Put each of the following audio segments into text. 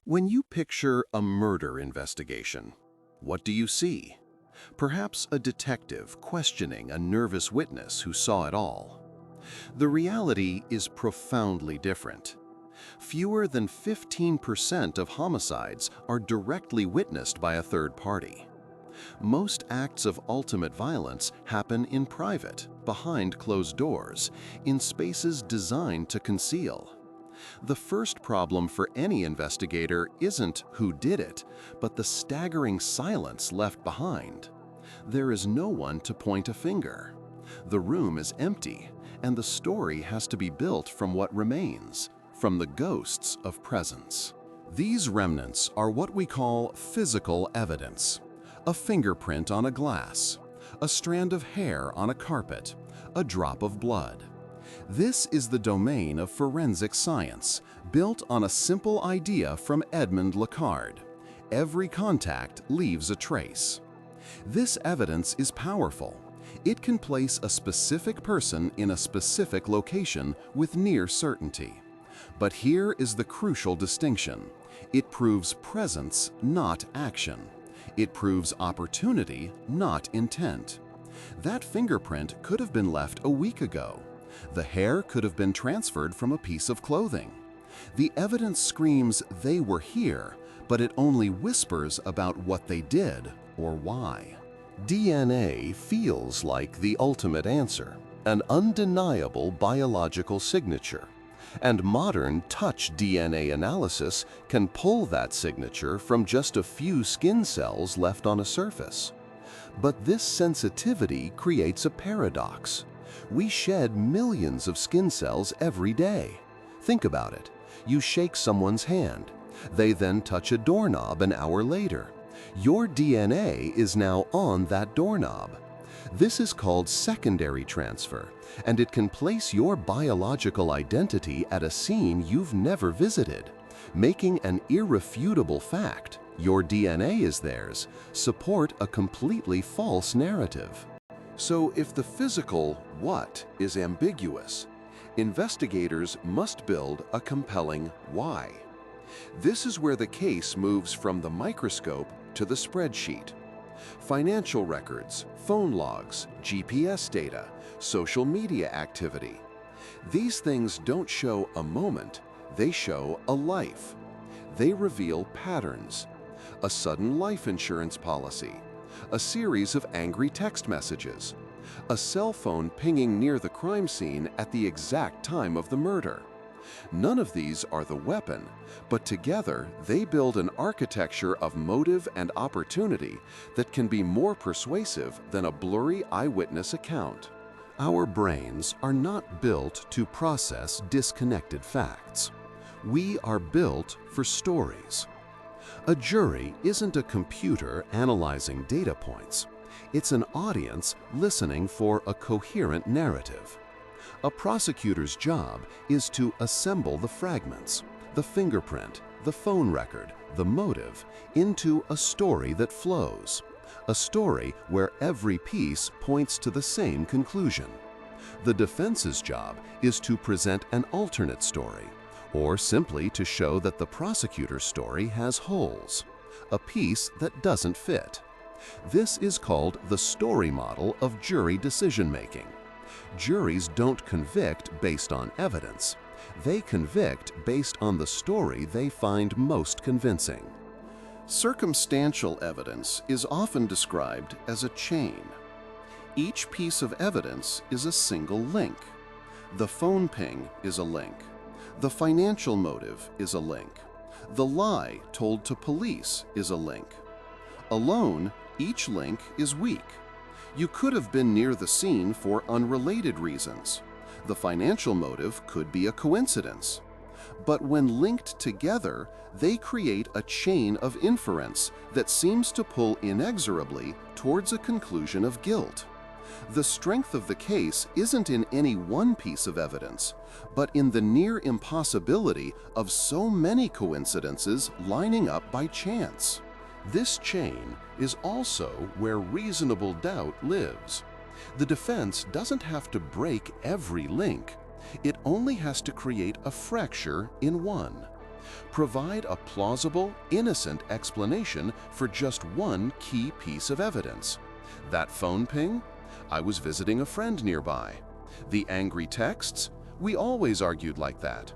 When you picture a murder investigation, what do you see? Perhaps a detective questioning a nervous witness who saw it all. The reality is profoundly different. Fewer than 15% of homicides are directly witnessed by a third party. Most acts of ultimate violence happen in private, behind closed doors, in spaces designed to conceal. The first problem for any investigator isn't who did it, but the staggering silence left behind. There is no one to point a finger. The room is empty, and the story has to be built from what remains, from the ghosts of presence. These remnants are what we call physical evidence. A fingerprint on a glass, a strand of hair on a carpet, a drop of blood. This is the domain of forensic science, built on a simple idea from Edmond Locard. Every contact leaves a trace. This evidence is powerful. It can place a specific person in a specific location with near certainty. But here is the crucial distinction. It proves presence, not action. It proves opportunity, not intent. That fingerprint could have been left a week ago. The hair could have been transferred from a piece of clothing. The evidence screams they were here, but it only whispers about what they did or why. DNA feels like the ultimate answer, an undeniable biological signature. And modern touch DNA analysis can pull that signature from just a few skin cells left on a surface. But this sensitivity creates a paradox. We shed millions of skin cells every day. Think about it. You shake someone's hand. They then touch a doorknob an hour later. Your DNA is now on that doorknob. This is called secondary transfer, and it can place your biological identity at a scene you've never visited, making an irrefutable fact, your DNA is theirs, support a completely false narrative. So if the physical what is ambiguous, investigators must build a compelling why. This is where the case moves from the microscope to the spreadsheet. Financial records, phone logs, GPS data, social media activity. These things don't show a moment, they show a life. They reveal patterns. A sudden life insurance policy, a series of angry text messages, a cell phone pinging near the crime scene at the exact time of the murder. None of these are the weapon, but together they build an architecture of motive and opportunity that can be more persuasive than a blurry eyewitness account. Our brains are not built to process disconnected facts. We are built for stories. A jury isn't a computer analyzing data points. It's an audience listening for a coherent narrative. A prosecutor's job is to assemble the fragments, the fingerprint, the phone record, the motive, into a story that flows. A story where every piece points to the same conclusion. The defense's job is to present an alternate story, or simply to show that the prosecutor's story has holes, a piece that doesn't fit. This is called the story model of jury decision-making. Juries don't convict based on evidence. They convict based on the story they find most convincing. Circumstantial evidence is often described as a chain. Each piece of evidence is a single link. The phone ping is a link. The financial motive is a link. The lie told to police is a link. Alone, each link is weak. You could have been near the scene for unrelated reasons. The financial motive could be a coincidence. But when linked together, they create a chain of inference that seems to pull inexorably towards a conclusion of guilt. The strength of the case isn't in any one piece of evidence, but in the near impossibility of so many coincidences lining up by chance. This chain is also where reasonable doubt lives. The defense doesn't have to break every link. It only has to create a fracture in one. Provide a plausible, innocent explanation for just one key piece of evidence. That phone ping? I was visiting a friend nearby. The angry texts? We always argued like that.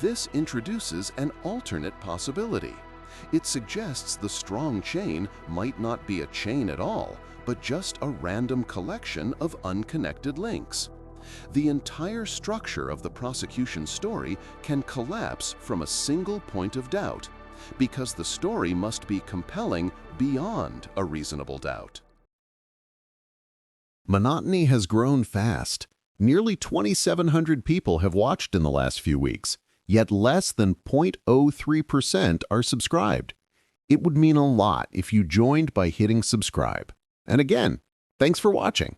This introduces an alternate possibility. It suggests the strong chain might not be a chain at all, but just a random collection of unconnected links. The entire structure of the prosecution story can collapse from a single point of doubt, because the story must be compelling beyond a reasonable doubt. Monotony has grown fast. Nearly 2,700 people have watched in the last few weeks, yet less than 0.03% are subscribed. It would mean a lot if you joined by hitting subscribe. And again, thanks for watching.